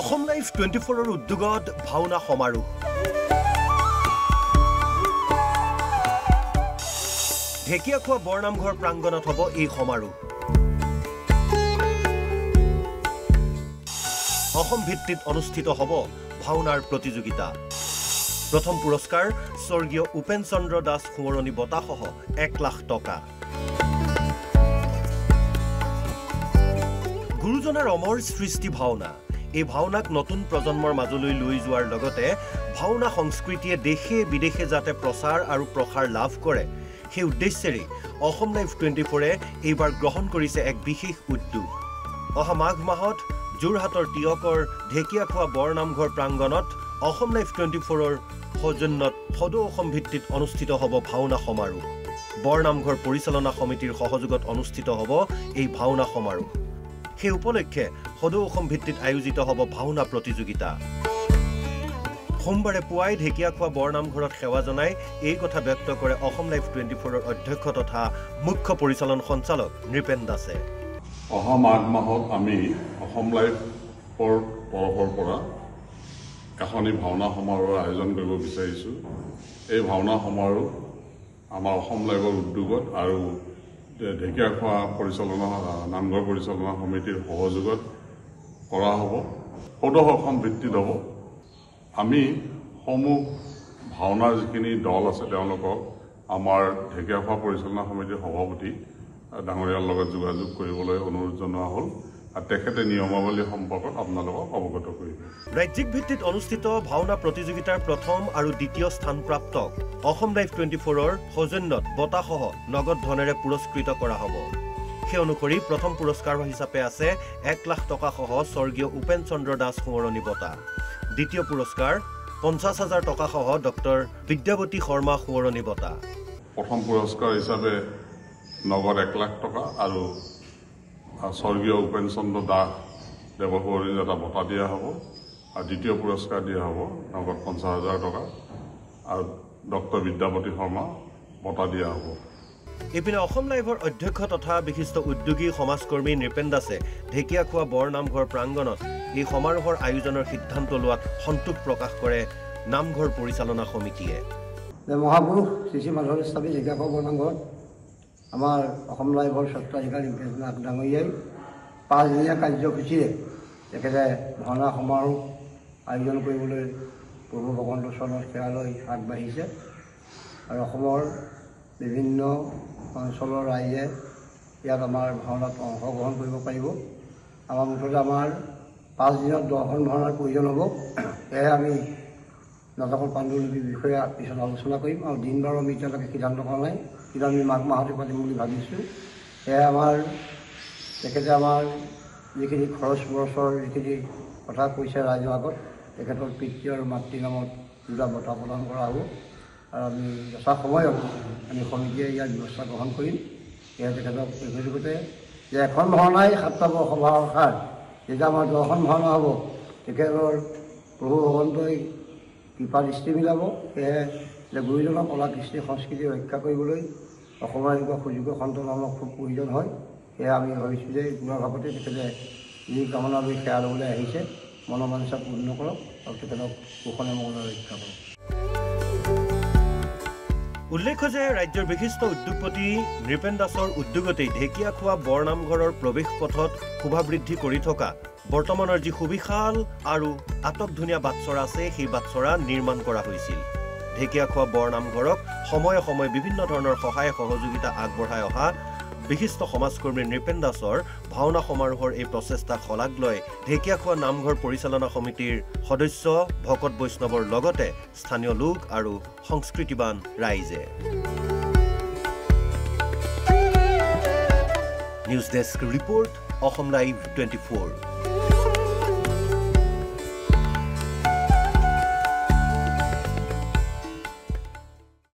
Assam live 24 উদ্যোগত ভাওনা সমাৰোহ ঢেকিয়াখোৱা বৰনামঘৰ প্ৰাংগণত হ'ব এই সমাৰোহ অসম ভিত্তিত অনুষ্ঠিত হ'ব ভাওনাৰ প্ৰতিযোগিতা প্ৰথম পুৰস্কাৰ স্বৰ্গীয় উপেন চন্দ্ৰ দাস সোঁৱৰণী বঁটাসহ 1 লাখ টকা গুৰুজনাৰ অমৰ সৃষ্টি ভাওনা এই ভাওনাক নতুন প্ৰজন্মৰ মাজলৈ লৈ যোৱাৰ লগতে ভাওনা সংস্কৃতিয়ে দেশে বিদেশে যাতে প্ৰচাৰ আৰু প্ৰসাৰ লাভ কৰে সেই উদ্দেশ্যেৰে অসম লাইভ 24 এইবাৰ গ্ৰহণ কৰিছে এক বিশেষ উদ্যোগ অহা মাঘ মাহত যোৰহাটৰ টিয়কৰ ঢেকিয়াখোৱা বৰনামঘৰ প্ৰাংগণত অসম লাইভ 24 সৌজন্যত সদৌ অসম ভিত্তিত অনুষ্ঠিত হ'ব ভাওনা সমাৰোহ বৰনামঘৰ পৰিচালনা সমিতিৰ সহযোগত অনুষ্ঠিত হ'ব এই ভাওনা সমাৰোহ সেই উপলক্ষে সদৌ অসম ভিত্তিত আয়োজিত হ'ব ভাওনা প্ৰতিযোগিতা সোমবাৰে পুৱাই ঢেকিয়াখোৱা বৰনামঘৰত সেৱা জনাই এই কথা ব্যক্ত কৰে অসম লাইভ 24 অধ্যক্ষ তথা মুখ্য পৰিচালন সঞ্চালক নৃপেন দাসে অহা মাঘ মাহত আমি অসম লাইভৰ তৰফৰ পৰা কাহিনী ভাওনা সমাৰোহৰ আয়োজন কৰিব বিচাৰিছোঁ এই ভাওনা সমাৰোহ আমাৰ অসম লাইভৰ উদ্যোগত আৰু ঢেকিয়াখোৱা পৰিচালনা নামঘৰ পৰিচালনা সমিতিৰ সহযোগত কৰা হ'ব সদৌ অসম ভিত্তিত হ'ব আমি সমূহ ভাওনাৰ যিখিনি দল আছে তেওঁলোকক আমাৰ ঢেকিয়াখোৱা পৰিচালনা সমিতিৰ সভাপতি ডাঙৰীয়াৰ লগত যোগাযোগ কৰিবলৈ অনুৰোধ জনোৱা হ'ল আৰু তেখেতে নিয়মাৱলী সম্পৰ্কত আপোনালোকক অৱগত কৰিব ৰাজ্যিক ভিত্তিত অনুষ্ঠিত ভাওনা প্ৰতিযোগিতাৰ প্ৰথম আৰু দ্বিতীয় স্থানপ্ৰাপ্ত অসম লাইভ 24 সৌজন্যত বঁটাসহ নগদ ধনেৰে পুৰস্কৃত কৰা হ'ব সেই অনুসৰি প্ৰথম পুৰস্কাৰ হিচাপে আছে 1 লাখ টকা সহ স্বৰ্গীয় উপেন চন্দ্ৰ দাস সোঁৱৰণী বঁটা দ্বিতীয় পুৰস্কাৰ 50,000 টকা সহ ডক্টৰ বিদ্যাৱতী শৰ্মা সোঁৱৰণী বঁটা প্ৰথম পুৰস্কাৰ হিচাপে নগদ 1 লাখ টকা আৰু স্বৰ্গীয় উপেন চন্দ্ৰ দাস দেৱসুৱৰণীৰ এটা বঁটা দিয়া হ'ব আৰু দ্বিতীয় পুৰস্কাৰ দিয়া হ'ব নগদ 50,000 টকা আৰু ডক্টৰ বিদ্যাৱতী শৰ্মা বঁটা দিয়া হ'ব ইপিনে অসম লাইভৰ অধ্যক্ষ তথা বিশিষ্ট উদ্যোগী সমাজকৰ্মী নৃপেন দাসে ঢেকিয়াখোৱা বৰনামঘৰ প্ৰাংগণত এই সমাৰোহৰ আয়োজনৰ সিদ্ধান্ত লোৱাত সন্তোষ প্ৰকাশ কৰে নামঘৰ পৰিচালনা সমিতিয়ে মহাপুৰুষ শ্ৰী শ্ৰী মাধৱ স্বামী ঢেকিয়াখোৱা বৰনামঘৰত আমাৰ অসম লাইভৰ স্বত্বাধিকাৰী নাথ ডাঙৰীয়াই 5 দিনীয়া কাৰ্যসূচীৰে তেখেতে ভাওনা সমাৰোহ আয়োজন কৰিবলৈ প্ৰভু ভগৱন্তৰ চৰণত সেৱা লৈ আগবাঢ়িছে আৰু অসমৰ বিভিন্ন অঞ্চলৰ ৰাইজে ইয়াত আমাৰ ভাওনাত অংশগ্ৰহণ কৰিব পাৰিব আমাৰ মুঠতে আমাৰ 5 দিনত 10খন ভাওনাৰ প্ৰয়োজন হ'ব সেয়ে আমি নাটকৰ পাণ্ডুলিপিৰ বিষয়ে পিছত আলোচনা কৰিম আৰু দিন বাৰ আমি এতিয়ালৈকে সিদ্ধান্ত কৰা নাই কিন্তু আমি মাঘ মাহতে পাতিম বুলি ভাবিছোঁ সেয়ে আমাৰ তেখেতে আমাৰ যিখিনি খৰচ বৰচৰ যিখিনি কথা কৈছে ৰাইজৰ আগত তেখেতৰ পিতৃ আৰু মাতৃ নামত দুটা বঁটা প্ৰদান কৰা হ'ব আৰু আমি যথা সময়ত আমি সমিতিয়ে ইয়াৰ ব্যৱস্থা গ্ৰহণ কৰিম সেয়ে তেখেতক এই সুযোগতে যে এখন ভাওনাই 7টা বৰসভাৰ সাৰ যেতিয়া আমাৰ 10খন ভাওনা হ'ব তেখেতৰ প্ৰভু ভগৱন্তই কৃপা দৃষ্টি মিলাব সেয়ে যে গুৰুজনৰ কলা কৃষ্টি সংস্কৃতি ৰক্ষা কৰিবলৈ অসমৰ এনেকুৱা সুযোগ্য সন্তান আমাক খুব প্ৰয়োজন হয় সেয়ে আমি ভাবিছোঁ যে গুণৰ ভাগতে তেখেতে যি কামনা লৈ সেৱা ল'বলৈ আহিছে মনোমাঞ্চা পূৰ্ণ কৰক আৰু তেখেতক কুশলে মংগলে ৰক্ষা কৰক উল্লেখ্য যে ৰাজ্যৰ বিশিষ্ট উদ্যোগপতি নৃপেন দাসৰ উদ্যোগতেই ঢেকিয়াখোৱা বৰনামঘৰৰ প্ৰৱেশ পথত শোভা বৃদ্ধি কৰি থকা বৰ্তমানৰ যি সুবিশাল আৰু আটকধুনীয়া বাটচৰা আছে সেই বাটচৰা নিৰ্মাণ কৰা হৈছিল ঢেকিয়াখোৱা বৰনামঘৰক সময়ে সময়ে বিভিন্ন ধৰণৰ সহায় সহযোগিতা আগবঢ়াই অহা বিশিষ্ট সমাজকৰ্মী নৃপেন দাসৰ ভাওনা সমাৰোহৰ এই প্ৰচেষ্টা শলাগ লৈ ঢেকিয়াখোৱা নামঘৰ পৰিচালনা সমিতিৰ সদস্য ভকত বৈষ্ণৱৰ লগতে স্থানীয় লোক আৰু সংস্কৃতিবান ৰাইজে news desk report Assam live 24